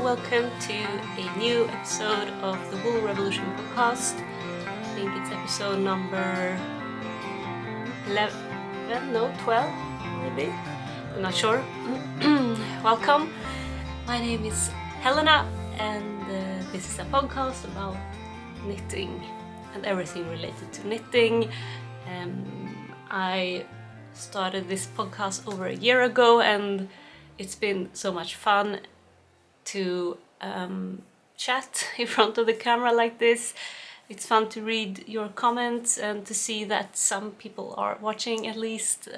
welcome to a new episode of the Wool Revolution podcast. I think it's episode number 11, no, 12 maybe, I'm not sure. Welcome, my name is Helena and this is a podcast about knitting and everything related to knitting. I started this podcast over a year ago and it's been so much fun to chat in front of the camera like this. It's fun to read your comments and to see that some people are watching at least.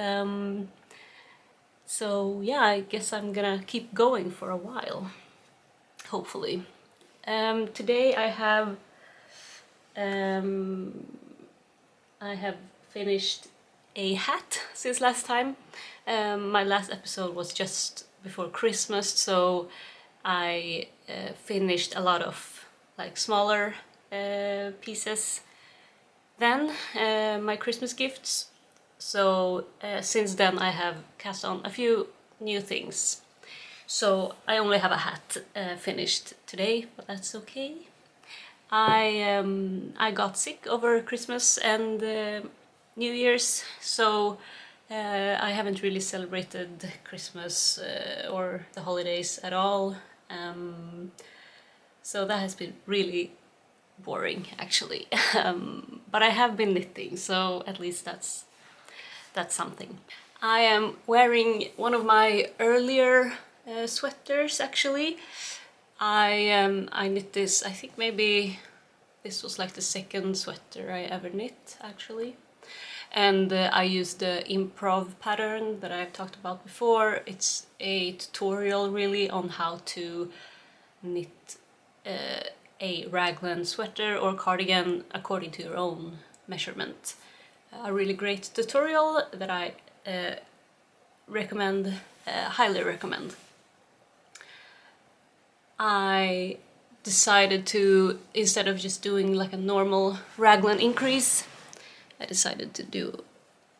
So yeah, I guess I'm gonna keep going for a while, hopefully. Today I have finished a hat since last time. My last episode was just before Christmas, so I finished a lot of like smaller pieces then, my Christmas gifts. So since then I have cast on a few new things. So I only have a hat finished today, but that's okay. I got sick over Christmas and New Year's, so I haven't really celebrated Christmas or the holidays at all. So that has been really boring actually. But I have been knitting, so at least that's something. I am wearing one of my earlier sweaters actually. I knit this, I think maybe this was like the second sweater I ever knit actually. And I used the improv pattern that I've talked about before. It's a tutorial really on how to knit a raglan sweater or cardigan according to your own measurement. A really great tutorial that I recommend, highly recommend. I decided to, instead of just doing like a normal raglan increase, I decided to do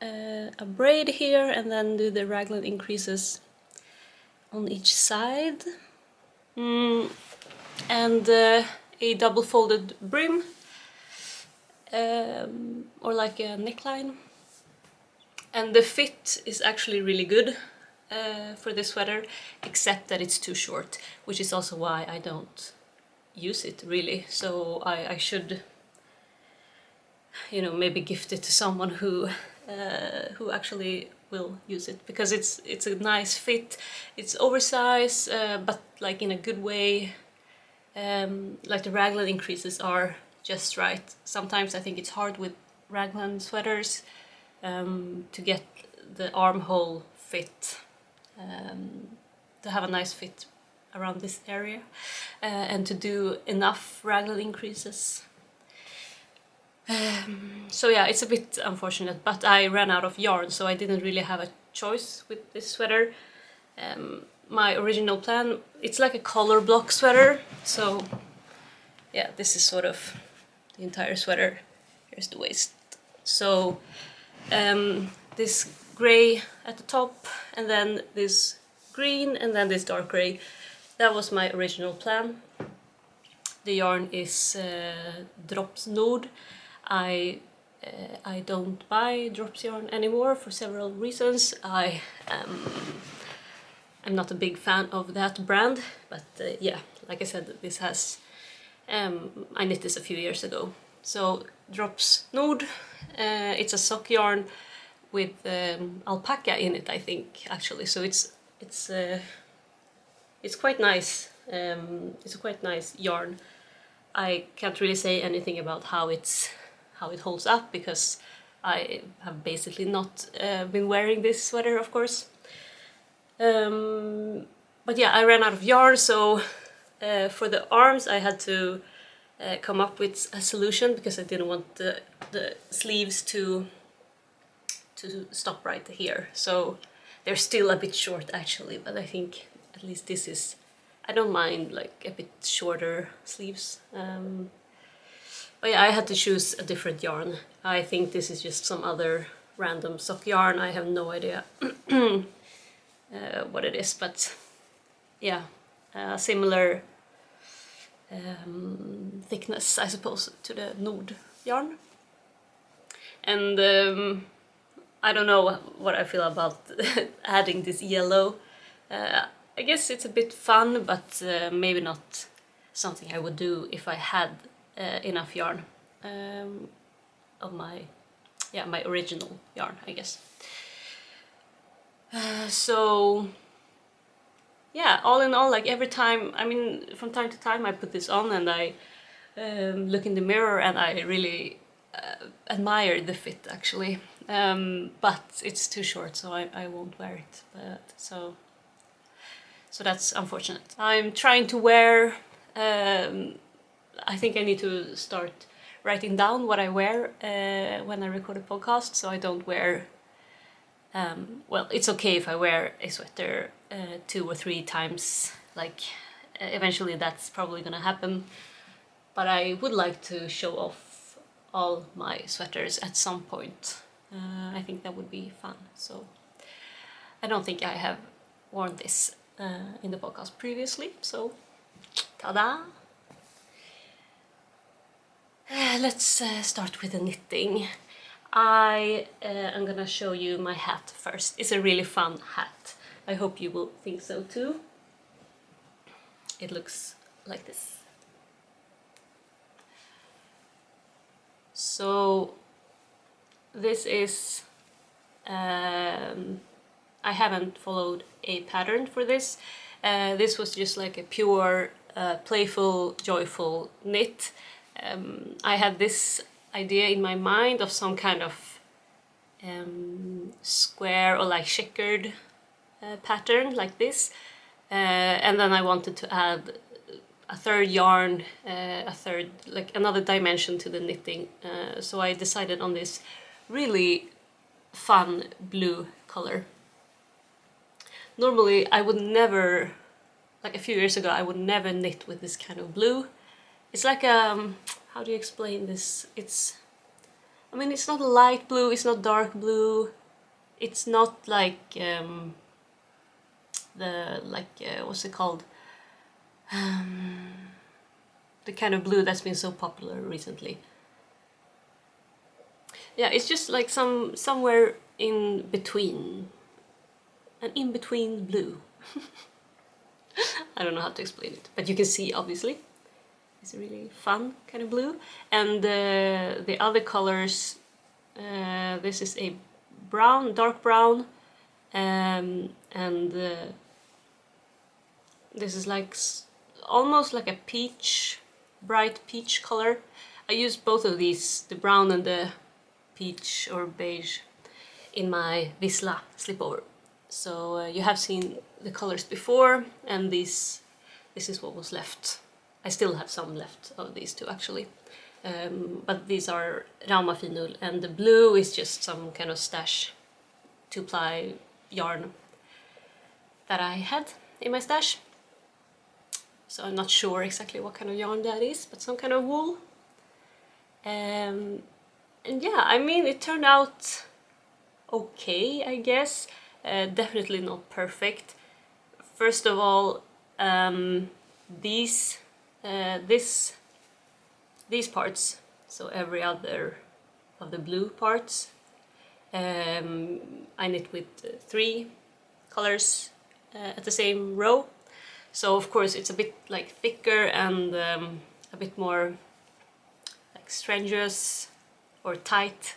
a braid here and then do the raglan increases on each side. And a double folded brim, or like a neckline. And the fit is actually really good for this sweater, except that it's too short, which is also why I don't use it really. So I should, you know, maybe gift it to someone who actually will use it, because it's a nice fit. It's oversized, but like in a good way. Like the raglan increases are just right. Sometimes I think it's hard with raglan sweaters to get the armhole fit, to have a nice fit around this area, and to do enough raglan increases. So yeah, it's a bit unfortunate, but I ran out of yarn, so I didn't really have a choice with this sweater. My original plan, it's like a color block sweater, so yeah, this is sort of the entire sweater. Here's the waist. So this gray at the top, and then this green, and then this dark gray. That was my original plan. The yarn is Drops Nord. I don't buy Drops yarn anymore for several reasons. I'm not a big fan of that brand, but yeah, like I said, this has, I knit this a few years ago. So Drops Nord, it's a sock yarn with alpaca in it, I think, actually. So it's quite nice. It's a quite nice yarn. I can't really say anything about how it holds up, because I have basically not been wearing this sweater, of course. But yeah, I ran out of yarn, so for the arms I had to come up with a solution, because I didn't want the sleeves to stop right here. So they're still a bit short actually, but I think at least this is, I don't mind like a bit shorter sleeves. But yeah, I had to choose a different yarn. I think this is just some other random sock yarn. I have no idea what it is, but yeah, similar thickness, I suppose, to the Nord yarn. And I don't know what I feel about adding this yellow. I guess it's a bit fun, but maybe not something I would do if I had enough yarn of my original yarn, I guess. So yeah, all in all, like every time, I mean, from time to time I put this on and I look in the mirror and I really admire the fit, actually. But it's too short, so I won't wear it. But so that's unfortunate. I'm trying to wear, I think I need to start writing down what I wear when I record a podcast, so I don't wear, well, it's okay if I wear a sweater 2 or 3 times, like eventually that's probably gonna happen, but I would like to show off all my sweaters at some point. I think that would be fun. So I don't think I have worn this in the podcast previously, so ta-da! Let's start with the knitting. I am gonna show you my hat first. It's a really fun hat. I hope you will think so too. It looks like this. So this is, I haven't followed a pattern for this. This was just like a pure, playful, joyful knit. I had this idea in my mind of some kind of square or like checkered pattern like this. And then I wanted to add a third yarn, like another dimension to the knitting. So I decided on this really fun blue color. Normally I would never, like a few years ago, I would never knit with this kind of blue. It's like how do you explain this? I mean, it's not light blue, it's not dark blue, it's not like what's it called? The kind of blue that's been so popular recently. Yeah, it's just like somewhere in between, an in-between blue. I don't know how to explain it, but you can see, obviously. It's a really fun kind of blue. And the other colors, this is a brown, dark brown, and this is like almost like a peach, bright peach color. I used both of these, the brown and the peach or beige, in my Wisla slipover. So you have seen the colors before, and this is what was left. I still have some left of these two, actually. But these are Rauma Finull, and the blue is just some kind of stash 2-ply yarn that I had in my stash. So I'm not sure exactly what kind of yarn that is, but some kind of wool. And yeah, I mean, it turned out okay, I guess. Definitely not perfect. First of all, these parts, so every other of the blue parts, I knit with 3 colors at the same row. So of course it's a bit like thicker and a bit more like strenuous or tight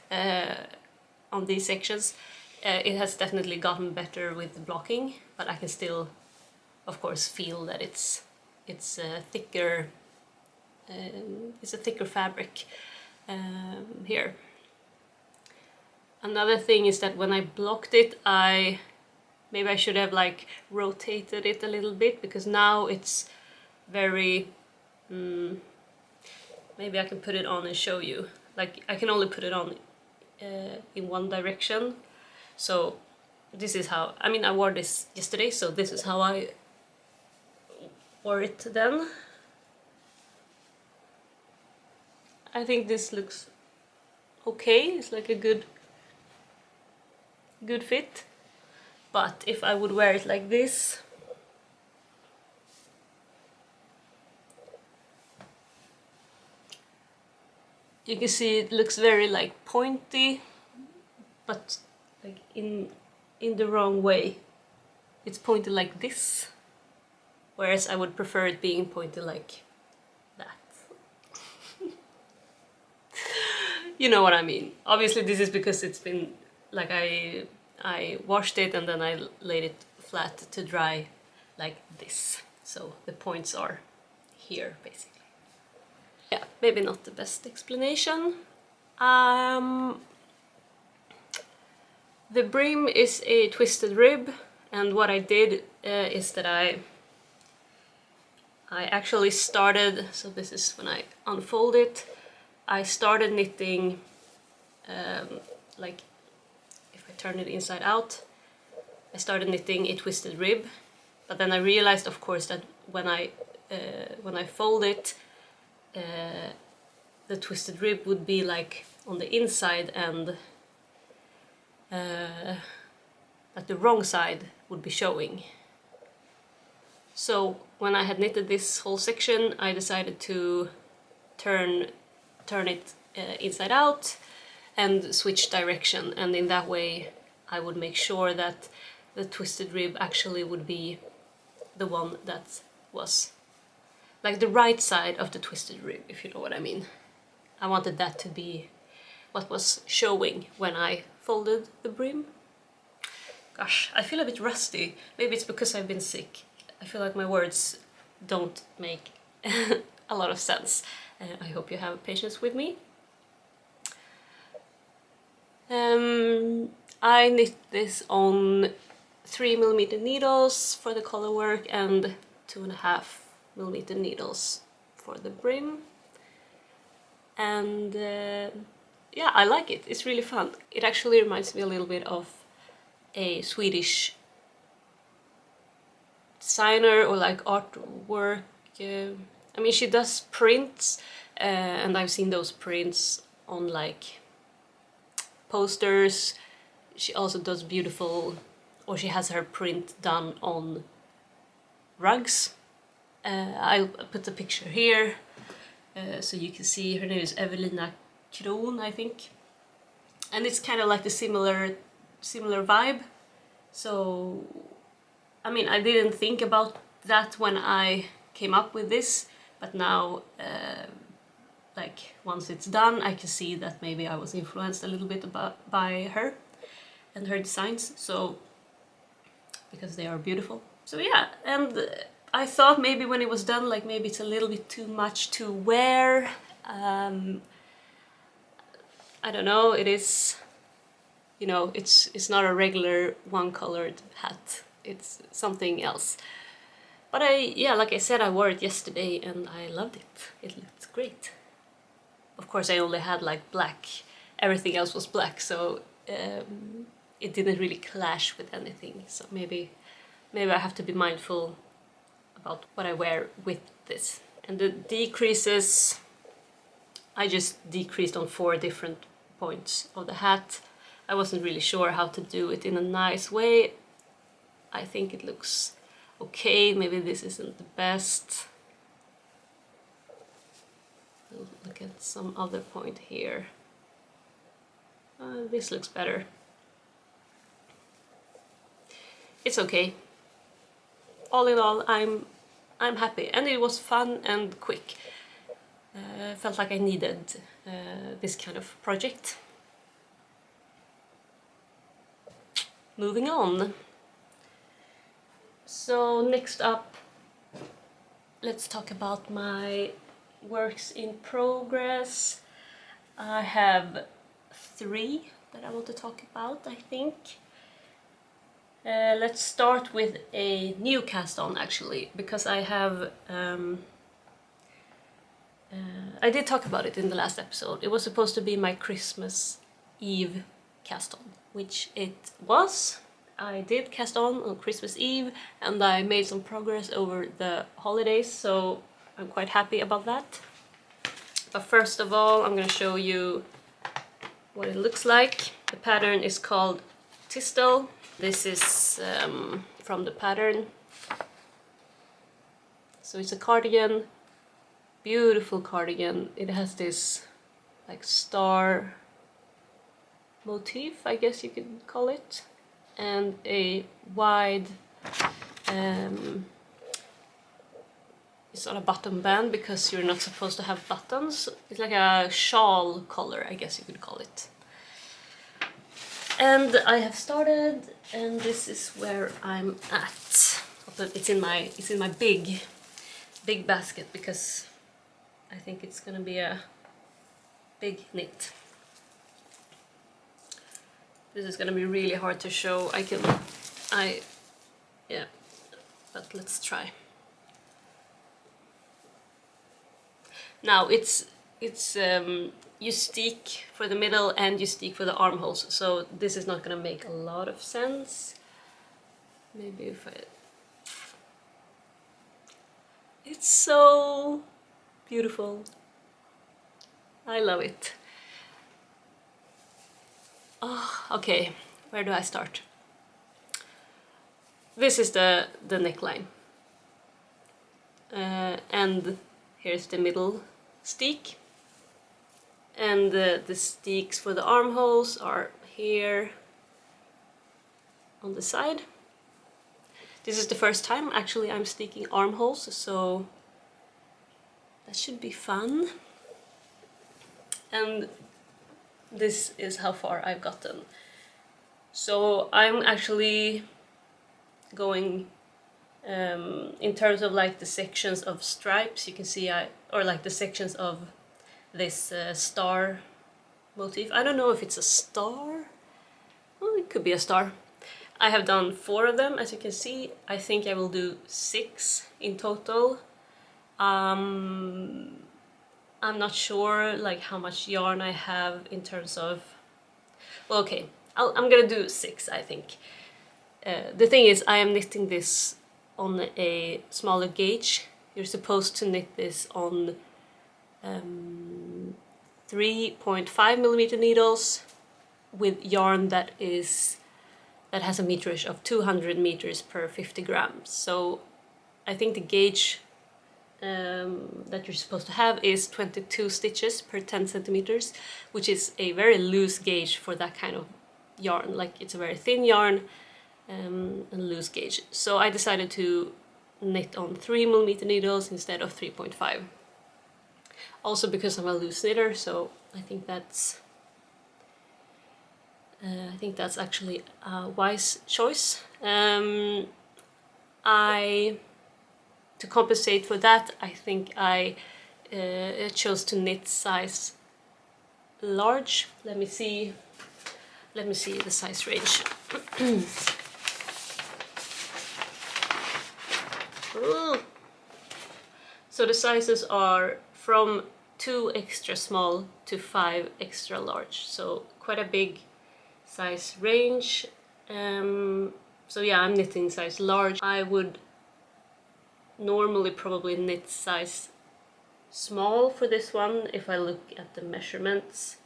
on these sections. It has definitely gotten better with blocking, but I can still, of course, feel that it's thicker. It's a thicker fabric here. Another thing is that when I blocked it, maybe I should have like rotated it a little bit, because now it's very, maybe I can put it on and show you. Like, I can only put it on in one direction. So this is how, I mean, I wore this yesterday, so this is how I wore it then. I think this looks okay. It's like a good fit. But if I would wear it like this, you can see it looks very like pointy, but like in the wrong way. It's pointed like this, whereas I would prefer it being pointed like that. You know what I mean. Obviously this is because it's been like I washed it and then I laid it flat to dry like this. So the points are here basically. Yeah, maybe not the best explanation. The brim is a twisted rib, and what I did is that I actually started, so this is when I unfold it, I started knitting, like if I turn it inside out, I started knitting a twisted rib, but then I realized of course that when I fold it, the twisted rib would be like on the inside and that the wrong side would be showing. So when I had knitted this whole section, I decided to turn it inside out and switch direction, and in that way I would make sure that the twisted rib actually would be the one that was like the right side of the twisted rib, if you know what I mean. I wanted that to be what was showing when I folded the brim. Gosh, I feel a bit rusty. Maybe it's because I've been sick. I feel like my words don't make a lot of sense. I hope you have patience with me. I knit this on 3mm needles for the color work and 2.5mm needles for the brim. And yeah, I like it. It's really fun. It actually reminds me a little bit of a Swedish designer or like artwork. I mean, she does prints, and I've seen those prints on like posters. She also does beautiful, or she has her print done on rugs. I'll put a picture here so you can see. Her name is Evelina Kron, I think, and it's kind of like the similar vibe. So I mean, I didn't think about that when I came up with this, but now like once it's done, I can see that maybe I was influenced a little bit by her and her designs, so because they are beautiful. So yeah, and I thought maybe when it was done, like maybe it's a little bit too much to wear. I don't know, it is, you know, it's not a regular one-colored hat, it's something else. But yeah, like I said, I wore it yesterday and I loved it. It looked great. Of course, I only had like black, everything else was black, so it didn't really clash with anything. So maybe I have to be mindful about what I wear with this. And the decreases, I just decreased on 4 different points of the hat. I wasn't really sure how to do it in a nice way. I think it looks okay, maybe this isn't the best. I'll look at some other point here. This looks better. It's okay. All in all, I'm happy, and it was fun and quick. Felt like I needed this kind of project. Moving on. So next up, let's talk about my works in progress. I have 3 that I want to talk about, I think. Let's start with a new cast on, actually, because I have I did talk about it in the last episode. It was supposed to be my Christmas Eve cast on, which it was. I did cast on Christmas Eve, and I made some progress over the holidays, so I'm quite happy about that. But first of all, I'm going to show you what it looks like. The pattern is called Tistel. This is from the pattern. So it's a cardigan, beautiful cardigan. It has this like star motif, I guess you could call it, and a wide it's not a button band because you're not supposed to have buttons. It's like a shawl collar, I guess you could call it. And I have started, and this is where I'm at. But it's in my big basket because I think it's gonna be a big knit. This is gonna be really hard to show. Yeah, but let's try. Now it's you steek for the middle and you steek for the armholes, so this is not gonna make a lot of sense. Maybe if I... It's so beautiful. I love it. Oh, okay, where do I start? This is the neckline. And here's the middle steek. And the steeks for the armholes are here on the side. This is the first time actually I'm steeking armholes, so that should be fun. And this is how far I've gotten. So I'm actually going in terms of like the sections of stripes, you can see or like the sections of this star motif. I don't know if it's a star. Well, it could be a star. I have done 4 of them, as you can see. I think I will do 6 in total. I'm not sure like how much yarn I have in terms of... Well, okay, I'm gonna do 6, I think. The thing is, I am knitting this on a smaller gauge. You're supposed to knit this on 3.5mm needles with yarn that has a meterage of 200 meters per 50 grams. So I think the gauge that you're supposed to have is 22 stitches per 10 centimeters, which is a very loose gauge for that kind of yarn. Like, it's a very thin yarn and loose gauge. So I decided to knit on 3mm needles instead of 3.5. Also because I'm a loose knitter, so I think that's actually a wise choice. To compensate for that, I think I chose to knit size large. Let me see the size range. So the sizes are from 2 extra small to 5 extra large, so quite a big size range. So yeah, I'm knitting size large. I would normally probably knit size small for this one if I look at the measurements.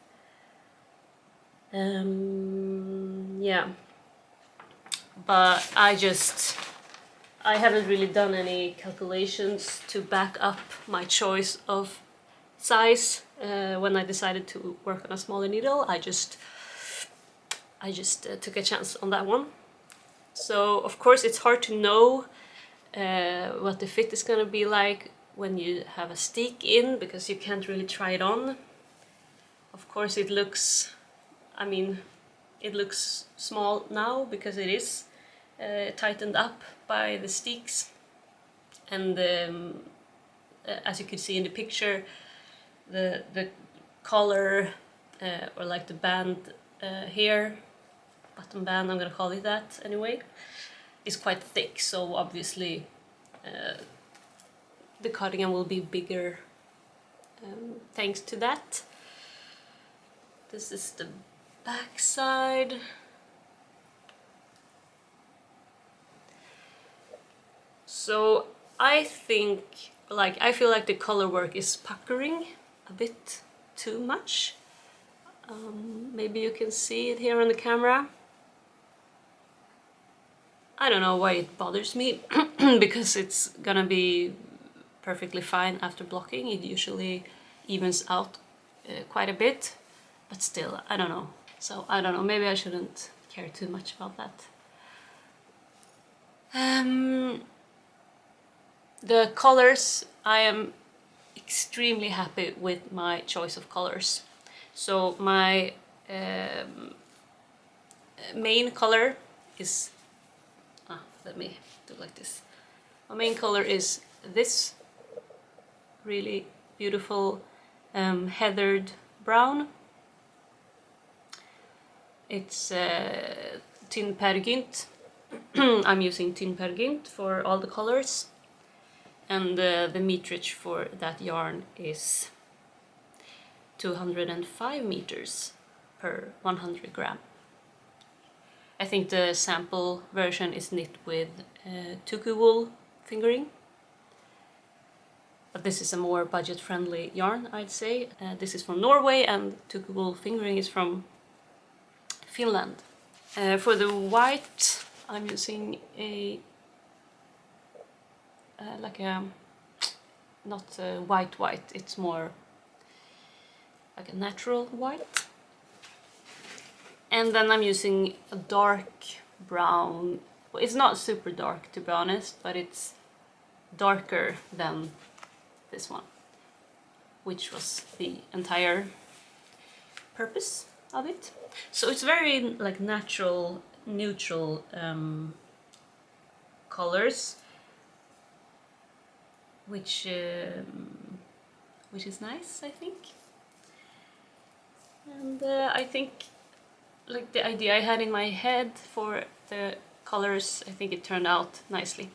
Yeah, but I haven't really done any calculations to back up my choice of size when I decided to work on a smaller needle. I just took a chance on that one. So of course it's hard to know what the fit is gonna be like when you have a steek in, because you can't really try it on. Of course it looks, it looks small now because it is tightened up by the steeks, and as you can see in the picture, the collar or like the band here, button band, I'm gonna call it that anyway, is quite thick, so obviously the cardigan will be bigger thanks to that. This is the back side. So I feel like the color work is puckering a bit too much. Maybe you can see it here on the camera. I don't know why it bothers me, because it's gonna be perfectly fine after blocking. It usually evens out quite a bit, but still, I don't know. So I don't know, maybe I shouldn't care too much about that. The colors, I am extremely happy with my choice of colors. So my main color is, let me do like this. My main color is this really beautiful heathered brown. It's Tin Pergynt. I'm using Tin Pergynt for all the colors, and the meterage for that yarn is 205 meters per 100 gram. I think the sample version is knit with tuku wool fingering, but this is a more budget-friendly yarn, I'd say. This is from Norway, and tuku wool fingering is from Finland. For the white, I'm using a like a not white, it's more like a natural white. And then I'm using a dark brown. Well, it's not super dark, to be honest, but it's darker than this one, which was the entire purpose of it. So it's very like natural, neutral colors, which is nice, I think. And I think, like, the idea I had in my head for the colors, I think it turned out nicely.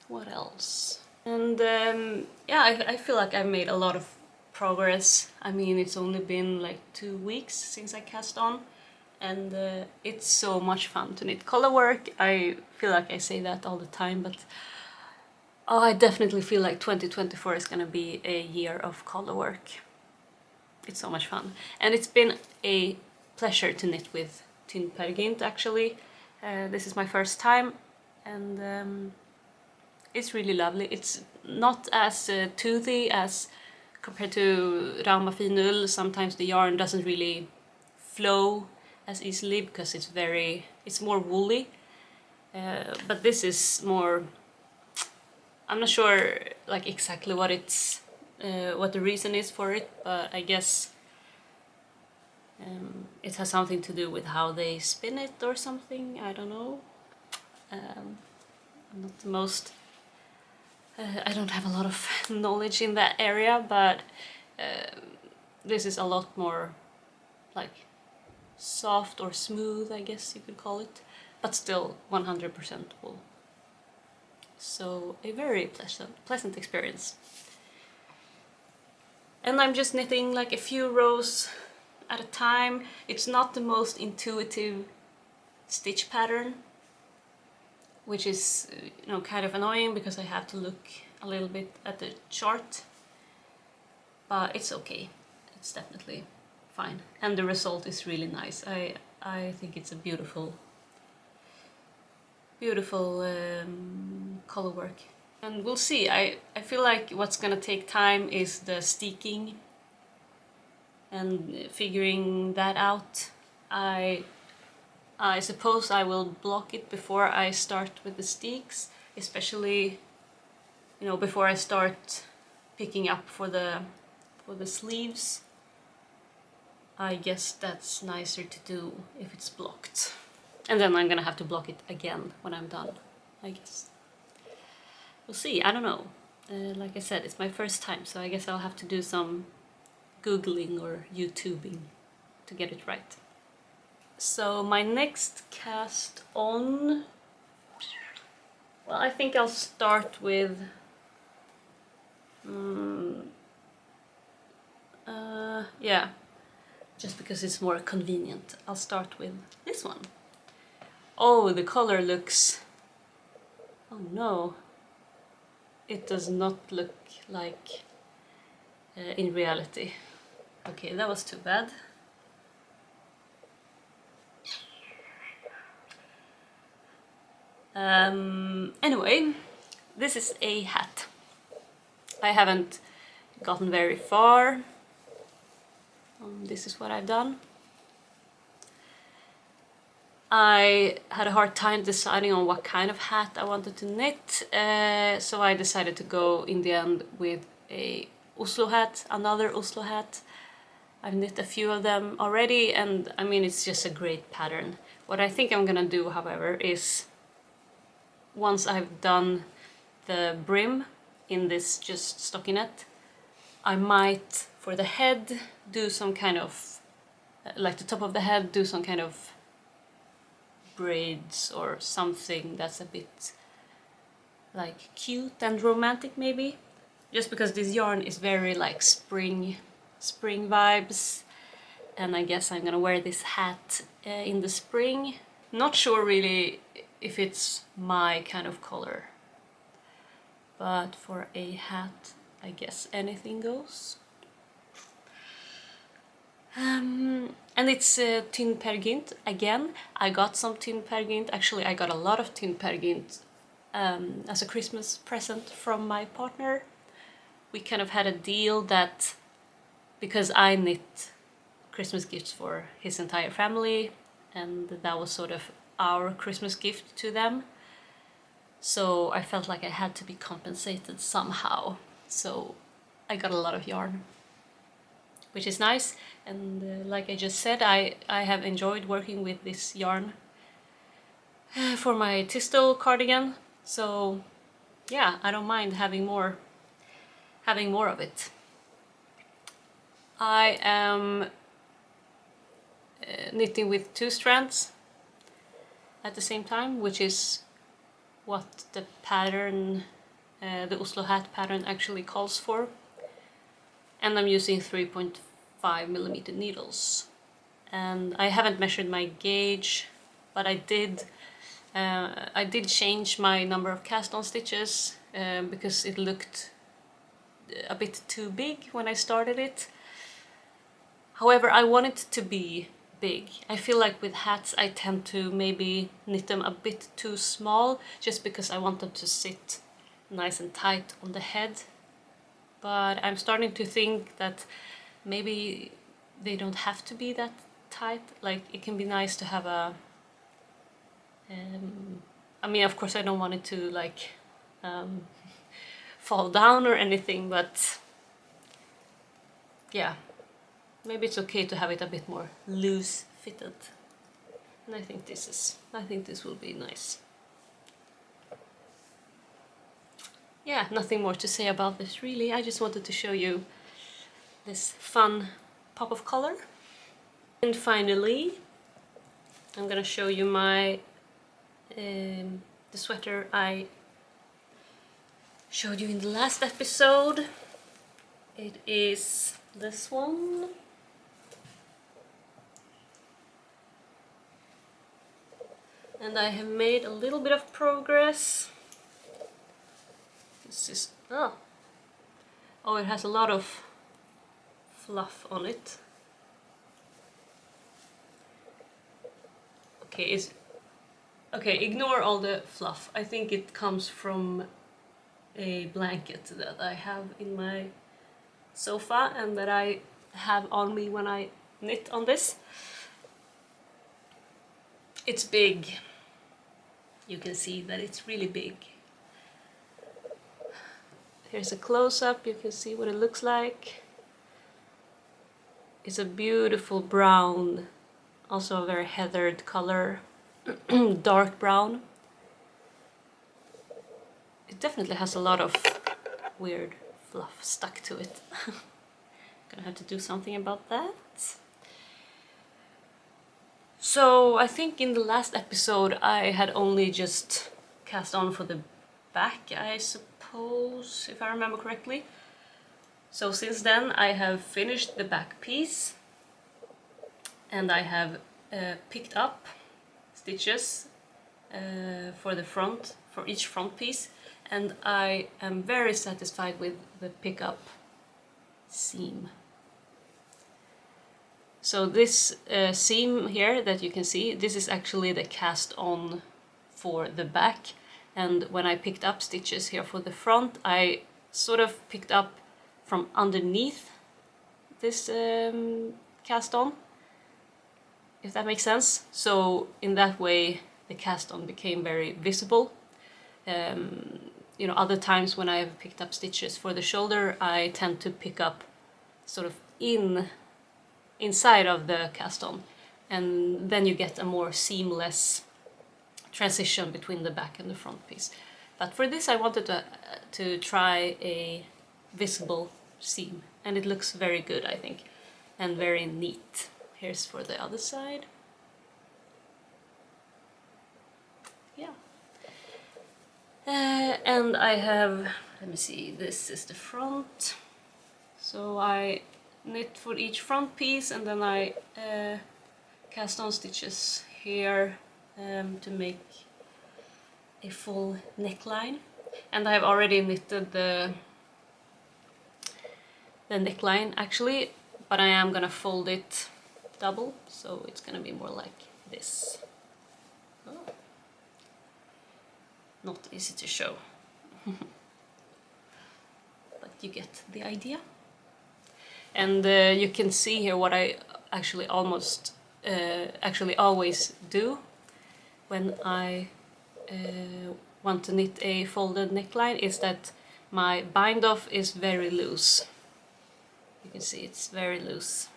What else? And yeah, I feel like I've made a lot of progress. I mean, it's only been like 2 weeks since I cast on, and it's so much fun to knit colorwork. I feel like I say that all the time, but oh, I definitely feel like 2024 is gonna be a year of colorwork. It's so much fun, and it's been a pleasure to knit with Tin Pergynt, actually. This is my first time, and it's really lovely. It's not as toothy as compared to Rauma Finull. Sometimes the yarn doesn't really flow as easily because it's more woolly. But this is more, I'm not sure like exactly what the reason is for it, but I guess it has something to do with how they spin it or something. I don't know. I'm not the most. I don't have a lot of knowledge in that area, but this is a lot more like soft or smooth, I guess you could call it, but still 100% wool. So a very pleasant experience. And I'm just knitting like a few rows at a time. It's not the most intuitive stitch pattern, which is, you know, kind of annoying because I have to look a little bit at the chart, but it's okay. It's definitely fine, and the result is really nice. I think it's a beautiful color work, and we'll see. I feel like what's gonna take time is the steeking and figuring that out. I suppose I will block it before I start with the steeks, especially, you know, before I start picking up for the sleeves. I guess that's nicer to do if it's blocked. And then I'm gonna have to block it again when I'm done, I guess. We'll see, I don't know. Like I said, it's my first time, so I guess I'll have to do some Googling or YouTubing to get it right. So my next cast on, well, I think I'll start with yeah, just because it's more convenient. I'll start with this one. Oh, the color looks, oh no, it does not look like in reality. Okay, that was too bad. Anyway, this is a hat. I haven't gotten very far. This is what I've done. I had a hard time deciding on what kind of hat I wanted to knit, so I decided to go in the end with a Oslo hat, another Oslo hat. I've knit a few of them already, and I mean, it's just a great pattern. What I think I'm gonna do, however, is once I've done the brim in this just stockinette, I might, for the head, do some kind of, like the top of the head, do some kind of braids or something that's a bit like cute and romantic maybe. Just because this yarn is very like spring vibes, and I guess I'm gonna wear this hat in the spring. Not sure really if it's my kind of color, but for a hat I guess anything goes. And it's Tynn Pergynt again. I got some Tynn Pergynt. Actually, I got a lot of Tynn Pergynt as a Christmas present from my partner. We kind of had a deal that because I knit Christmas gifts for his entire family, and that was sort of our Christmas gift to them. So I felt like I had to be compensated somehow. So I got a lot of yarn, which is nice. And like I just said, I have enjoyed working with this yarn for my Tistel cardigan. So yeah, I don't mind having more of it. I am knitting with 2 strands at the same time, which is what the pattern, the Oslo hat pattern actually calls for. And I'm using 3.5mm needles. And I haven't measured my gauge, but I did change my number of cast-on stitches because it looked a bit too big when I started it. However, I want it to be big. I feel like with hats I tend to maybe knit them a bit too small just because I want them to sit nice and tight on the head. But I'm starting to think that maybe they don't have to be that tight. Like, it can be nice to have a I mean, of course I don't want it to like fall down or anything, but yeah, maybe it's okay to have it a bit more loose fitted. And I think this will be nice. Yeah, nothing more to say about this really. I just wanted to show you this fun pop of color. And finally, I'm gonna show you my the sweater I showed you in the last episode. It is this one. And I have made a little bit of progress. This is oh, it has a lot of fluff on it. Okay, ignore all the fluff. I think it comes from a blanket that I have in my sofa and that I have on me when I knit on this. It's big. You can see that it's really big. Here's a close-up, you can see what it looks like. It's a beautiful brown, also a very heathered color, dark brown. It definitely has a lot of weird fluff stuck to it. Gonna have to do something about that. So I think in the last episode I had only just cast on for the back, I suppose, if I remember correctly. So since then I have finished the back piece and I have picked up stitches for the front, for each front piece, and I am very satisfied with the pickup seam. So this seam here that you can see, this is actually the cast on for the back, and when I picked up stitches here for the front, I sort of picked up from underneath this cast on, if that makes sense. So in that way the cast on became very visible. You know, other times when I have picked up stitches for the shoulder, I tend to pick up sort of inside of the cast on, and then you get a more seamless transition between the back and the front piece. But for this I wanted to try a visible seam, and it looks very good, I think, and very neat. Here's for the other side. Yeah. And I have, let me see, this is the front. So I knit for each front piece, and then I cast on stitches here to make a full neckline. And I have already knitted the neckline actually, but I am gonna fold it double, so it's gonna be more like this. Oh. Not easy to show, but you get the idea. And you can see here what I actually always do when I want to knit a folded neckline is that my bind off is very loose. You can see it's very loose.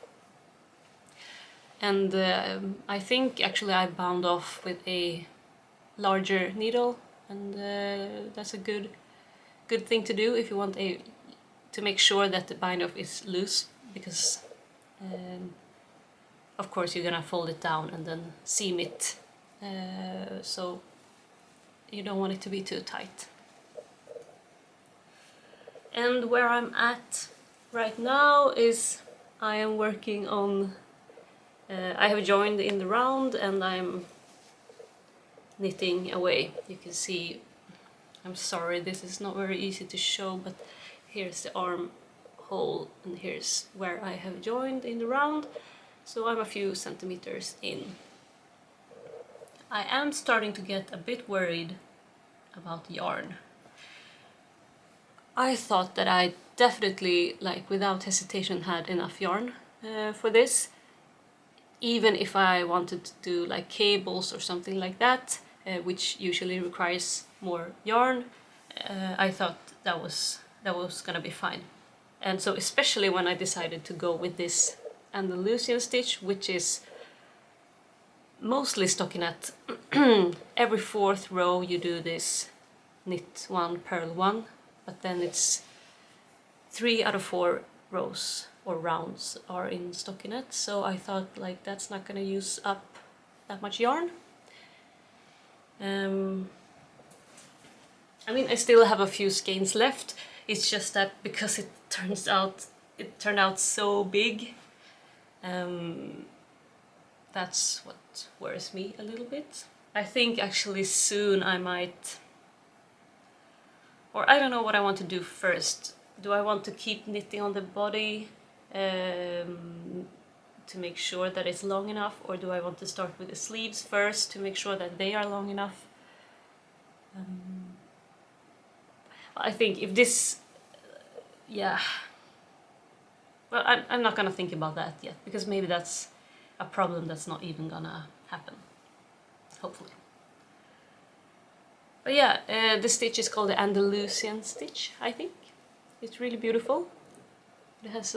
And I think actually I bound off with a larger needle, and that's a good thing to do if you want to make sure that the bind off is loose, because of course you're gonna fold it down and then seam it, so you don't want it to be too tight. And where I'm at right now is I am working on, I have joined in the round and I'm knitting away. You can see, I'm sorry this is not very easy to show, but here's the arm hole and here's where I have joined in the round, so I'm a few centimeters in. I am starting to get a bit worried about yarn. I thought that I definitely, like without hesitation, had enough yarn for this, even if I wanted to do like cables or something like that, which usually requires more yarn. I thought that was gonna be fine. And so especially when I decided to go with this Andalusian stitch, which is mostly stockinette. Every fourth row you do this knit one, purl one, but then it's 3 out of 4 rows or rounds are in stockinette, so I thought like that's not gonna use up that much yarn. I mean, I still have a few skeins left. It's just that because it turned out so big, that's what worries me a little bit. I think actually soon I might, or I don't know what I want to do first. Do I want to keep knitting on the body to make sure that it's long enough, or do I want to start with the sleeves first to make sure that they are long enough? I think if this, yeah, well, I'm not gonna think about that yet, because maybe that's a problem that's not even gonna happen, hopefully. But yeah, the stitch is called the Andalusian stitch, I think. It's really beautiful. It has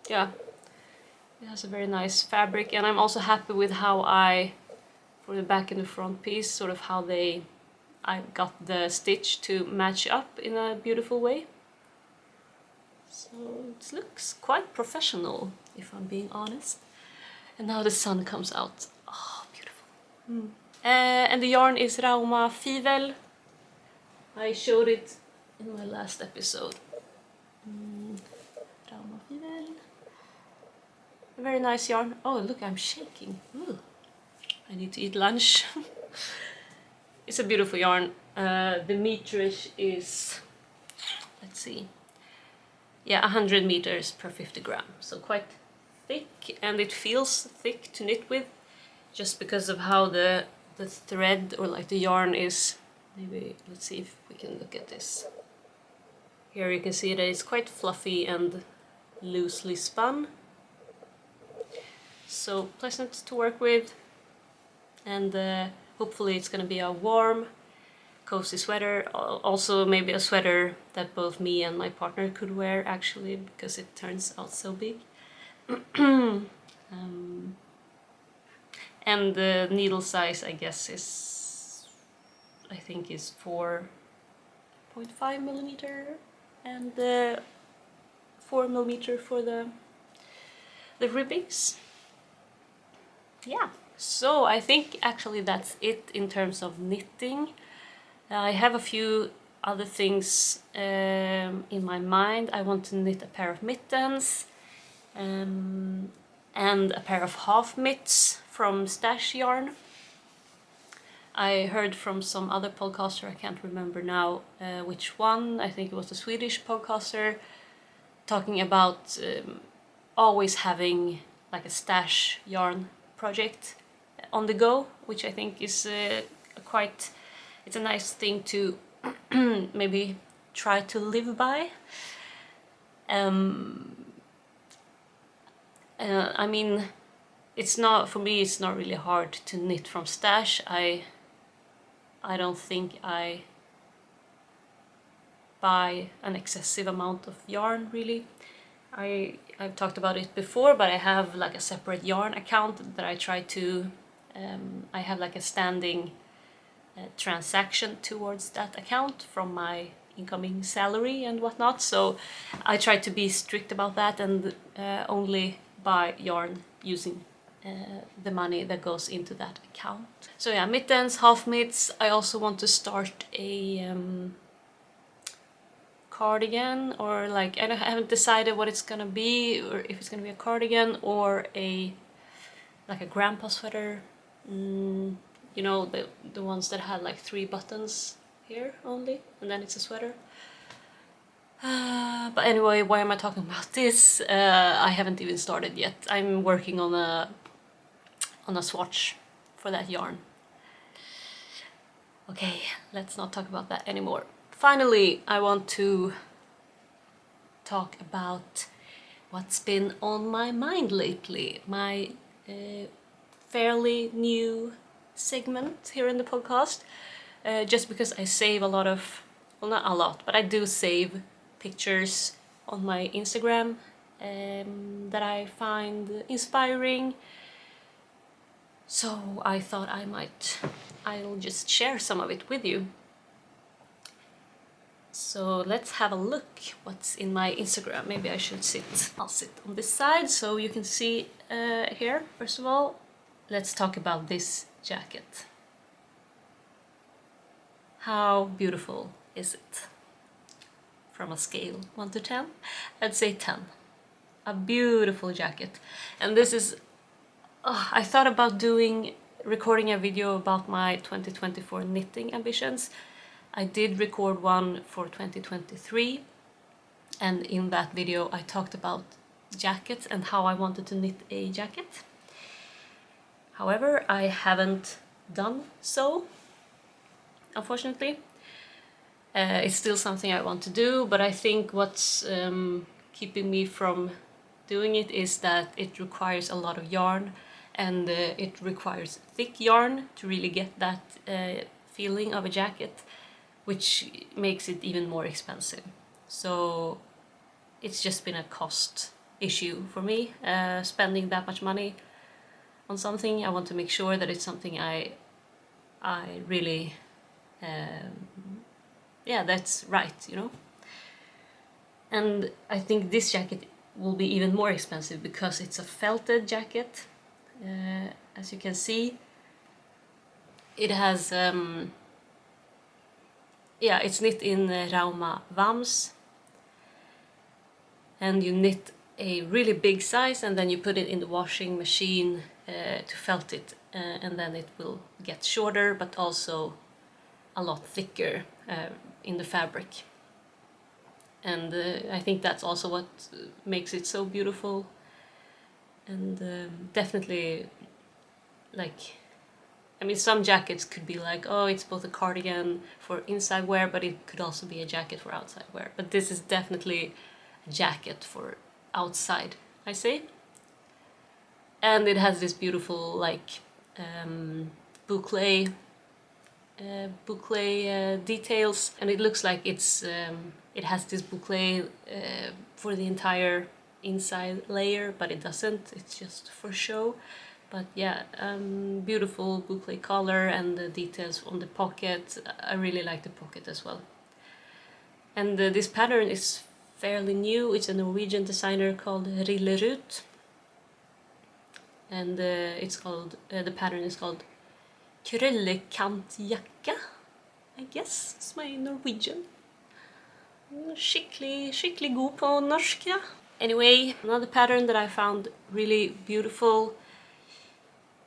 yeah, it has a very nice fabric, and I'm also happy with how for the back and the front piece, sort of how I got the stitch to match up in a beautiful way. So it looks quite professional, if I'm being honest. And now the sun comes out. Oh, beautiful. And the yarn is Rauma Fivel. I showed it in my last episode. Rauma Fivel. A very nice yarn. Oh, look, I'm shaking. Ooh. I need to eat lunch. It's a beautiful yarn. The meterage is, let's see, yeah, 100 meters per 50 grams, so quite thick, and it feels thick to knit with, just because of how the thread or like the yarn is maybe let's see if we can look at this. Here you can see that it's quite fluffy and loosely spun, so pleasant to work with, and hopefully it's gonna be a warm, cozy sweater. Also maybe a sweater that both me and my partner could wear, actually, because it turns out so big. And the needle size, I guess, I think is 4.5 millimeter, and 4 millimeter for the ribbings. Yeah, so I think actually that's it in terms of knitting. I have a few other things in my mind. I want to knit a pair of mittens and a pair of half mitts from stash yarn. I heard from some other podcaster, I can't remember now which one, I think it was a Swedish podcaster, talking about always having like a stash yarn project on the go, which I think is it's a nice thing to maybe try to live by. I mean, it's not, for me, it's not really hard to knit from stash. I don't think I buy an excessive amount of yarn, really. I've talked about it before, but I have like a separate yarn account that I try to, I have like a standing transaction towards that account from my incoming salary and whatnot, so I try to be strict about that and only buy yarn using the money that goes into that account. So yeah, mittens, half mitts. I also want to start a cardigan, or like, I haven't decided what it's gonna be, or if it's gonna be a cardigan or like a grandpa sweater. You know, the ones that have like 3 buttons here only, and then it's a sweater. But anyway, why am I talking about this? I haven't even started yet. I'm working on a swatch for that yarn. Okay, let's not talk about that anymore. Finally, I want to talk about what's been on my mind lately. My fairly new segment here in the podcast, just because I save a lot of, well, not a lot, but I do save pictures on my Instagram that I find inspiring. So I thought I'll just share some of it with you. So let's have a look what's in my Instagram. Maybe I should I'll sit on this side so you can see here. First of all, let's talk about this jacket. How beautiful is it? From a scale 1 to 10, I'd say 10. A beautiful jacket. And this is, I thought about recording a video about my 2024 knitting ambitions. I did record one for 2023, and in that video I talked about jackets and how I wanted to knit a jacket. However, I haven't done so, unfortunately. It's still something I want to do, but I think what's keeping me from doing it is that it requires a lot of yarn, and it requires thick yarn to really get that feeling of a jacket, which makes it even more expensive. So it's just been a cost issue for me, spending that much money on something. I want to make sure that it's something I really, yeah, that's right, you know. And I think this jacket will be even more expensive because it's a felted jacket. As you can see, it has, yeah, it's knit in Rauma Vams, and you knit a really big size and then you put it in the washing machine to felt it, and then it will get shorter but also a lot thicker in the fabric. And I think that's also what makes it so beautiful, and definitely, like, I mean, some jackets could be like, oh, it's both a cardigan for inside wear, but it could also be a jacket for outside wear. But this is definitely a jacket for outside, I say. And it has this beautiful like boucle details, and it looks like it has this boucle for the entire inside layer, but it doesn't, it's just for show. But yeah, beautiful boucle color and the details on the pocket. I really like the pocket as well. And this pattern is fairly new. It's a Norwegian designer called Rillerud, and it's called the pattern is called Krøllekantjakke. I guess it's my Norwegian. Skikkelig god på norsk, ja. Anyway, another pattern that I found really beautiful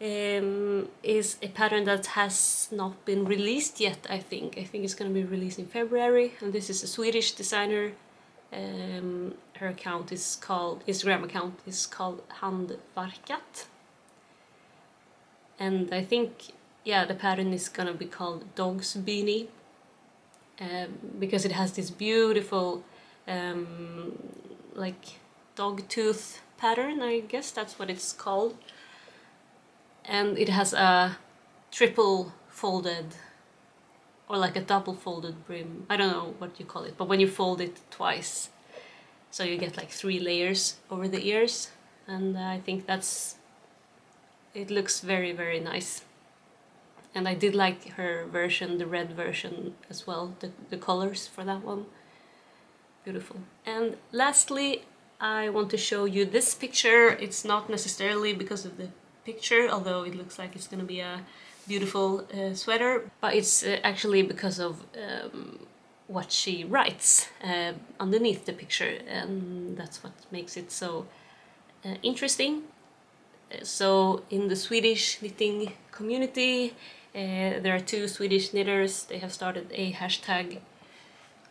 is a pattern that has not been released yet, I think. I think it's going to be released in February, and this is a Swedish designer. Her account is called, Instagram account is called Handverkat. And I think, yeah, the pattern is gonna be called Dog's Beanie, because it has this beautiful like dog tooth pattern, I guess that's what it's called. And it has a triple folded, or like a double folded brim. I don't know what you call it, but when you fold it twice, so you get like 3 layers over the ears. And I think it looks very, very nice. And I did like her version, the red version as well, the colors for that one. Beautiful. And lastly, I want to show you this picture. It's not necessarily because of the picture, although it looks like it's gonna be a beautiful sweater, but it's actually because of what she writes underneath the picture, and that's what makes it so interesting. So in the Swedish knitting community, there are 2 Swedish knitters. They have started a hashtag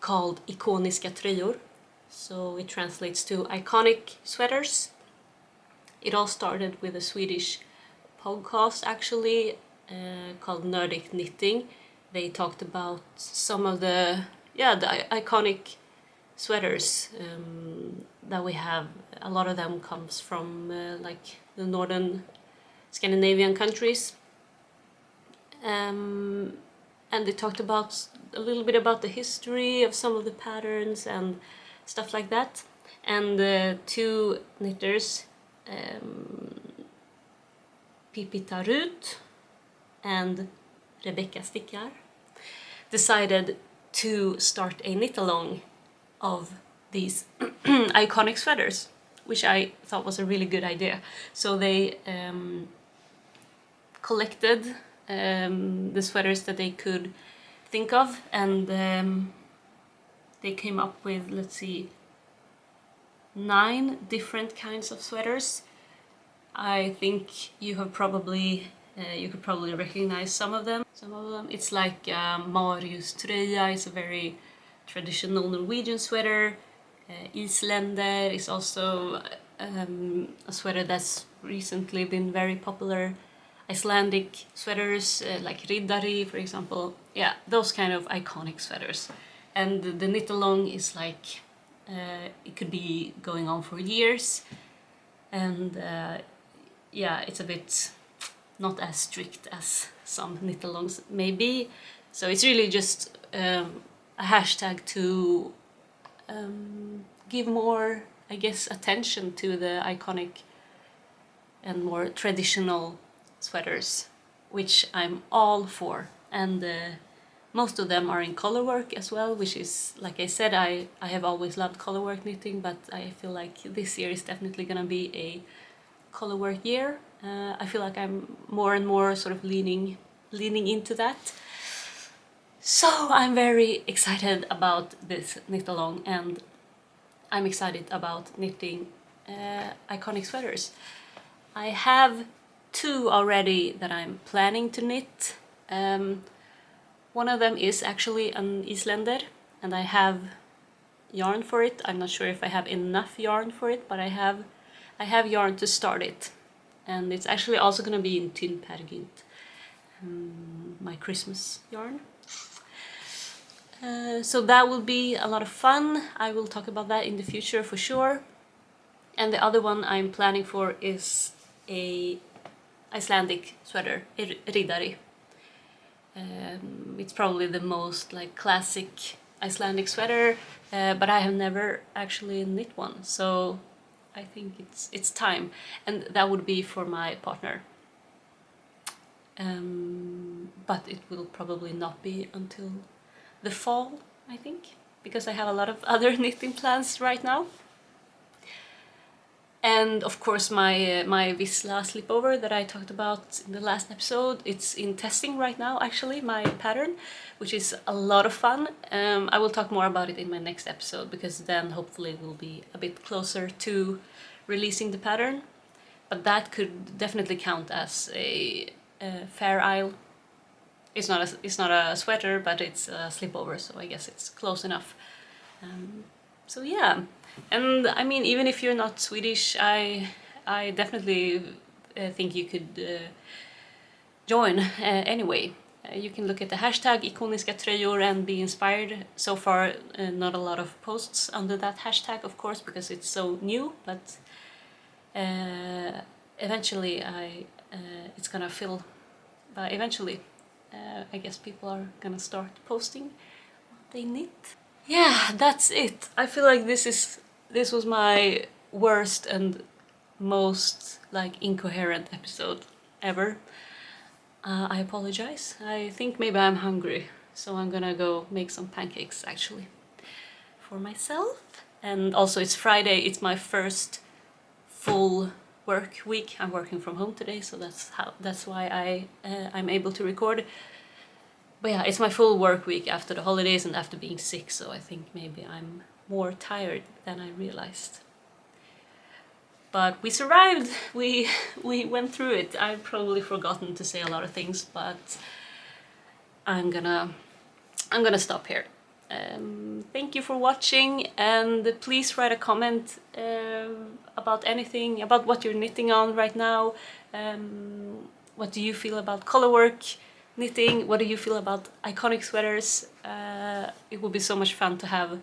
called Ikoniska tröjor. So it translates to iconic sweaters. It all started with a Swedish podcast actually called Nordic Knitting. They talked about some of the iconic sweaters that we have. A lot of them comes from like the northern Scandinavian countries. And they talked about a little bit about the history of some of the patterns and stuff like that. And the 2 knitters, Pipita Rut and Rebecca Stickar, decided to start a knit-along of these iconic sweaters, which I thought was a really good idea. So they collected the sweaters that they could think of, and they came up with, let's see, 9 different kinds of sweaters. I think you could probably recognize some of them. It's like Marius tröja is a very traditional Norwegian sweater. Isländer is also a sweater that's recently been very popular. Icelandic sweaters like Riddari, for example. Yeah, those kind of iconic sweaters. And the knit-along is like, it could be going on for years. And yeah, it's a bit not as strict as some knit-alongs may be. So it's really just a hashtag to give more, I guess, attention to the iconic and more traditional sweaters, which I'm all for. And most of them are in colorwork as well, which is, like I said, I have always loved colorwork knitting, but I feel like this year is definitely gonna be a colorwork year. I feel like I'm more and more sort of leaning into that. So I'm very excited about this knit-along, and I'm excited about knitting iconic sweaters. I have 2 already that I'm planning to knit. One of them is actually an Isländer, and I have yarn for it. I'm not sure if I have enough yarn for it, but I have yarn to start it. And it's actually also going to be in Tynnpergint. my Christmas yarn. So that will be a lot of fun. I will talk about that in the future for sure. And the other one I'm planning for is a Icelandic sweater, riddari. It's probably the most like classic Icelandic sweater, but I have never actually knit one, so I think it's time, and that would be for my partner. But it will probably not be until the fall, I think, because I have a lot of other knitting plans right now. And of course my Wisla sleepover that I talked about in the last episode, it's in testing right now actually, my pattern, which is a lot of fun. I will talk more about it in my next episode, because then hopefully it will be a bit closer to releasing the pattern. But that could definitely count as a Fair Isle. It's not a sweater, but it's a sleepover, so I guess it's close enough. So yeah, and I mean, even if you're not Swedish, I definitely think you could join anyway. You can look at the hashtag ikoniska tröjor and be inspired. So far, not a lot of posts under that hashtag, of course, because it's so new, but eventually it's gonna fill. But eventually, I guess people are gonna start posting what they knit. Yeah, that's it. I feel like this was my worst and most like incoherent episode ever. I apologize. I think maybe I'm hungry, so I'm gonna go make some pancakes actually for myself. And also it's Friday, it's my first full work week. I'm working from home today, so that's why I'm able to record. But yeah, it's my full work week after the holidays and after being sick, so I think maybe I'm more tired than I realized. But we survived! We went through it. I've probably forgotten to say a lot of things, but I'm gonna stop here. Thank you for watching, and please write a comment about anything, about what you're knitting on right now. What do you feel about colorwork knitting? What do you feel about iconic sweaters? It would be so much fun to have,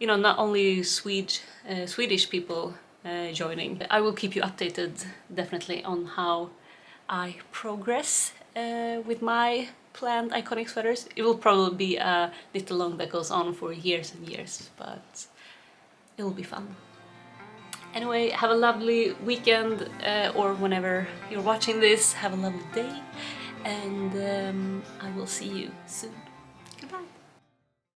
you know, not only Swedish people joining. I will keep you updated definitely on how I progress with my planned iconic sweaters. It will probably be a knit along that goes on for years and years, but it will be fun. Anyway, have a lovely weekend, or whenever you're watching this, have a lovely day, and I will see you soon. Goodbye!